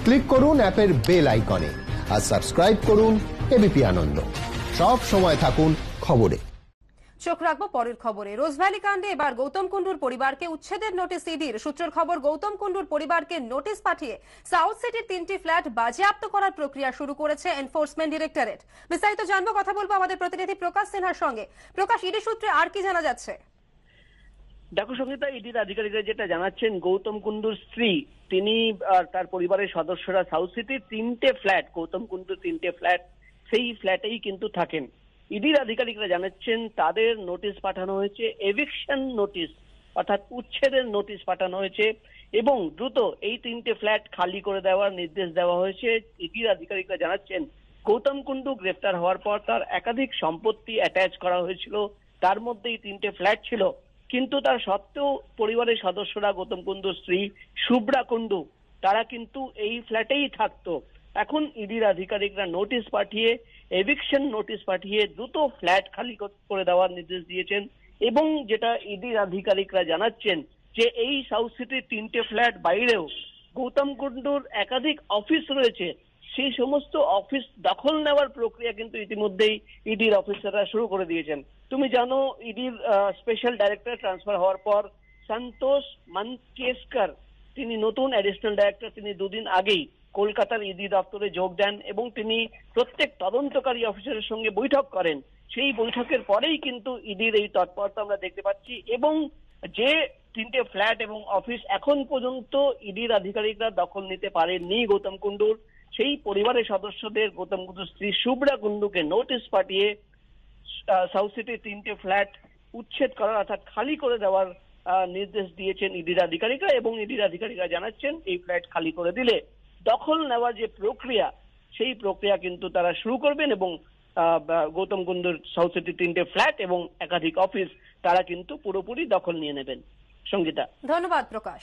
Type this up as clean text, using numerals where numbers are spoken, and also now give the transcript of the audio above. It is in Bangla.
ক্লিক করুন অ্যাপের বেল আইকনে আর সাবস্ক্রাইব করুন এবিপি আনন্দ। সব সময় থাকুন খবরে। চোখ রাখবো পরের খবরে। রোজভ্যালি কাণ্ডে এবার গৌতম কুণ্ডুর পরিবারকে উচ্ছেদের নোটিশ ইডির। সূত্রের খবর, গৌতম কুণ্ডুর পরিবারকে নোটিশ পাঠিয়ে সাউথ সিটির 3টি ফ্ল্যাট বাজেয়াপ্ত করার প্রক্রিয়া শুরু করেছে এনফোর্সমেন্ট ডিরেক্টরেট। বিস্তারিত জানবো, কথা বলবো আমাদের প্রতিনিধি প্রকাশ সিনহার সঙ্গে। প্রকাশ, ইডি সূত্রে আর কি জানা যাচ্ছে? দেখো সঙ্গীতা, ইডির আধিকারিকরা যেটা জানাচ্ছেন, গৌতম কুণ্ডুর স্ত্রী তিনি তার পরিবারের সদস্যরা সাউথ সিটির 3টে ফ্ল্যাট, গৌতম কুণ্ডুর 3টে ফ্ল্যাট, সেই ফ্ল্যাটেই কিন্তু থাকেন। ইডির আধিকারিকরা জানাচ্ছেন তাদের নোটিশ পাঠানো হয়েছে, এভিকশন নোটিশ অর্থাৎ উচ্ছেদের নোটিশ পাঠানো হয়েছে এবং দ্রুত এই 3টে ফ্ল্যাট খালি করে দেওয়ার নির্দেশ দেওয়া হয়েছে। ইডির আধিকারিকরা জানাচ্ছেন গৌতম কুণ্ডু গ্রেফতার হওয়ার পর তার একাধিক সম্পত্তি অ্যাটাচ করা হয়েছিল, তার মধ্যে এই 3টে ফ্ল্যাট ছিল, কিন্তু তার সত্ত্বেও পরিবারের সদস্যরা, গৌতম কুণ্ডুর স্ত্রী শুভ্রা কুণ্ডু, তারা কিন্তু এই ফ্ল্যাটেই থাকতো। এখন ইডির আধিকারিকরা নোটিশ পাঠিয়ে, এভিকশন নোটিশ পাঠিয়ে দ্রুত ফ্ল্যাট খালি করে দেওয়ার নির্দেশ দিয়েছেন। এবং যেটা ইডির আধিকারিকরা জানাচ্ছেন যে এই সাউথ সিটির 3টে ফ্ল্যাট বাইরেও গৌতম কুণ্ডুর একাধিক অফিস রয়েছে, সেই সমস্ত অফিস দখল নেওয়ার প্রক্রিয়া কিন্তু ইতিমধ্যেই ইডির অফিসাররা শুরু করে দিয়েছেন। তুমি জানো, ইডির স্পেশাল ডাইরেক্টর ট্রান্সফার হওয়ার পর সন্তোষ মানচেস্কর, তিনি নতুন অ্যাডিশনাল ডাইরেক্টর, তিনি দুদিন আগেই কলকাতার ইডি দপ্তরে যোগ দেন এবং তিনি প্রত্যেক তদন্তকারী অফিসারের সঙ্গে বৈঠক করেন। সেই বৈঠকের পরেই কিন্তু ইডির এই তৎপরতা আমরা দেখতে পাচ্ছি এবং যে 3টে ফ্ল্যাট এবং অফিস এখন পর্যন্ত ইডির আধিকারিকরা দখল নিতে পারেননি গৌতম কুণ্ডুর, সেই পরিবারের সদস্যদের, গৌতম কুণ্ডুর স্ত্রী শুভ্রা কুণ্ডুকে নোটিশ পাঠিয়ে সাউথ সিটির 3টে ফ্ল্যাট উচ্ছেদ করার অর্থাৎ খালি করে দেওয়ার নির্দেশ দিয়েছেন ইডির আধিকারিকরা। এবং ইডির আধিকারিকরা জানাচ্ছেন এই ফ্ল্যাট খালি করে দিলে দখল নেওয়ার যে প্রক্রিয়া, সেই প্রক্রিয়া কিন্তু তারা শুরু করবেন এবং গৌতম কুণ্ডুর সাউথ সিটির 3টে ফ্ল্যাট এবং একাধিক অফিস তারা কিন্তু পুরোপুরি দখল নিয়ে নেবেন। সঙ্গীতা, ধন্যবাদ প্রকাশ।